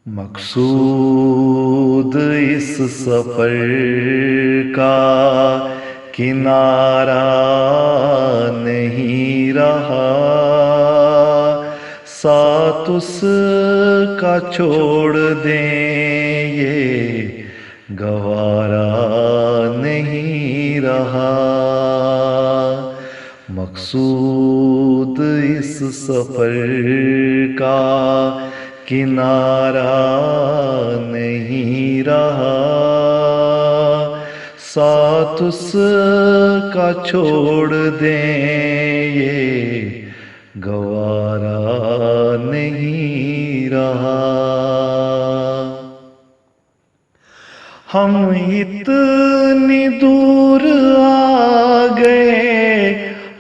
مقصود اس سفر کا کنارہ نہیں رہا، ساتھ اس کا چھوڑ دیں یہ گوارا نہیں رہا۔ مقصود اس سفر کا کنارہ نہیں رہا، ساتھ اس کا چھوڑ دیں یہ گوارا نہیں رہا۔ ہم اتنی دور آ گئے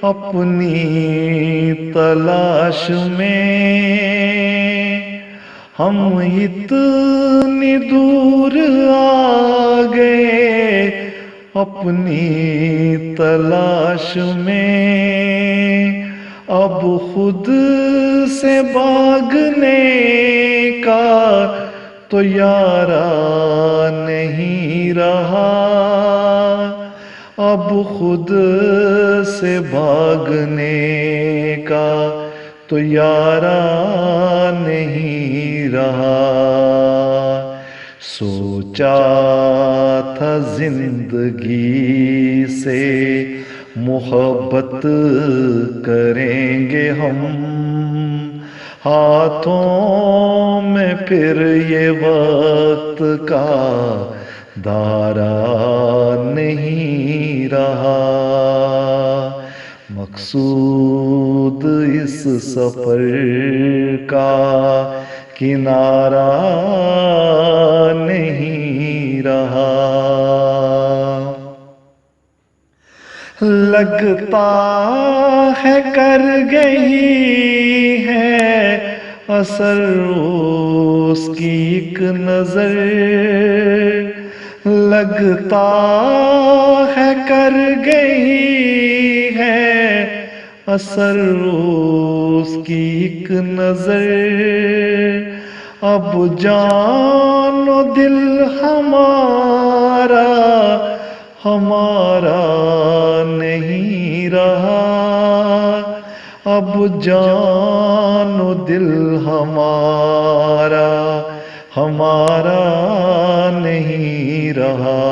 اپنی تلاش میں، ہم اتنی دور آ گئے اپنی تلاش میں، اب خود سے بھاگنے کا تو یارہ نہیں رہا، اب خود سے بھاگنے کا تو یارہ نہیں رہا۔ سوچا تھا زندگی سے محبت کریں گے ہم، ہاتھوں میں پھر یہ وقت کا دارا نہیں رہا۔ مقصود اس سفر کا کنارہ نہیں رہا۔ لگتا ہے کر گئی ہے اثر اس کی ایک نظر، لگتا ہے کر گئی ہے اثر اس کی ایک نظر، اب جان و دل ہمارا نہیں رہا، اب جان و دل ہمارا نہیں رہا۔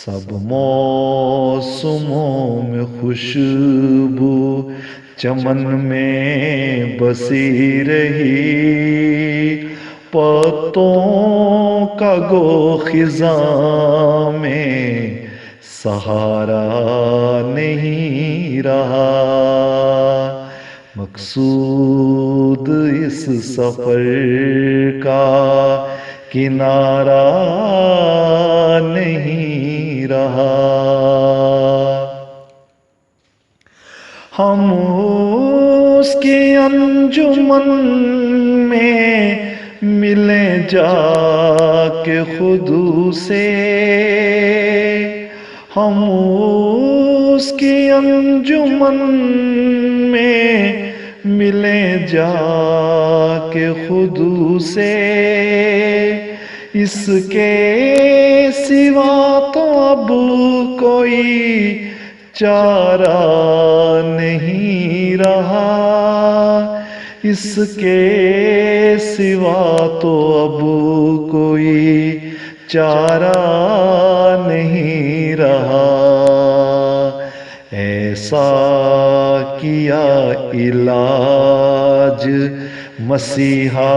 سب موسموں میں خوشبو چمن میں بسی رہی، پتوں کا گو خزاں میں سہارا نہیں رہا۔ مقصود اس سفر کا کنارہ نہیں رہا۔ ہم اس کی انجمن میں ملیں جا کے خود سے، ہم اس کی انجمن میں ملیں جا کے خود سے، اس کے سوا تو اب کوئی چارہ نہیں رہا، اس کے سوا تو اب کوئی چارہ نہیں رہا۔ ایسا کیا علاج مسیحا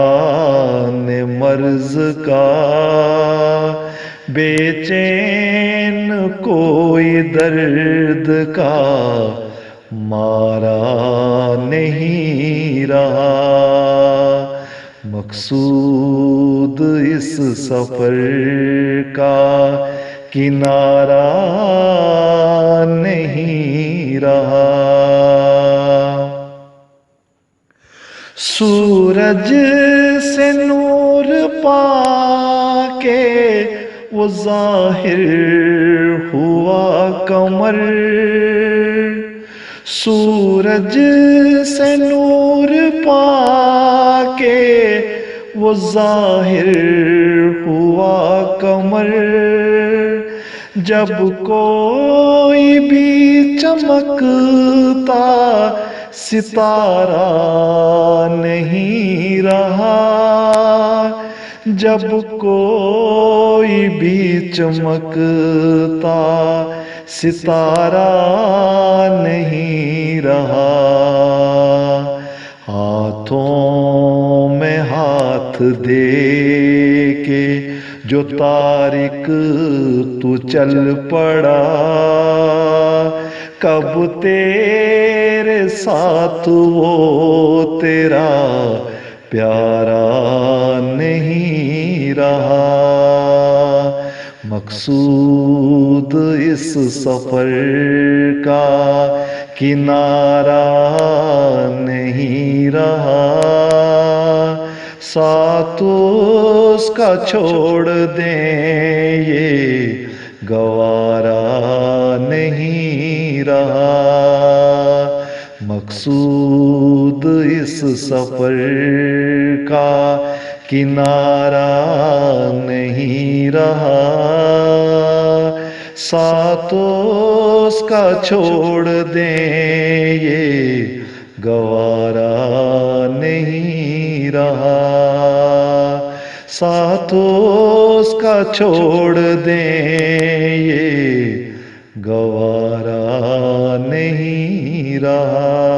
نے مرض کا، بے چین کوئی درد کا مارا نہیں رہا۔ مقصود اس سفر کا کنارہ نہیں رہا۔ سورج سے نور پا کے وہ ظاہر ہوا قمر، سورج سے نور پا کے وہ ظاہر ہوا قمر، جب کوئی بھی چمکتا ستارہ نہیں رہا، جب کوئی بھی چمکتا ستارہ نہیں رہا، ہاتھوں میں ہاتھ دے کے جو تارک تو چل پڑا، کب تیرے ساتھ وہ تیرا پیارا نہیں رہا۔ مقصود اس سفر کا کنارہ نہیں رہا، ساتھ اس کا چھوڑ دیں یہ گوارا نہیں رہا۔ مقصود اس سفر کا کنارہ نہیں رہا، ساتھ اس کا چھوڑ دیں یہ گوارا نہیں رہا، ساتھ اس کا چھوڑ دیں یہ گوارا نہیں رہا۔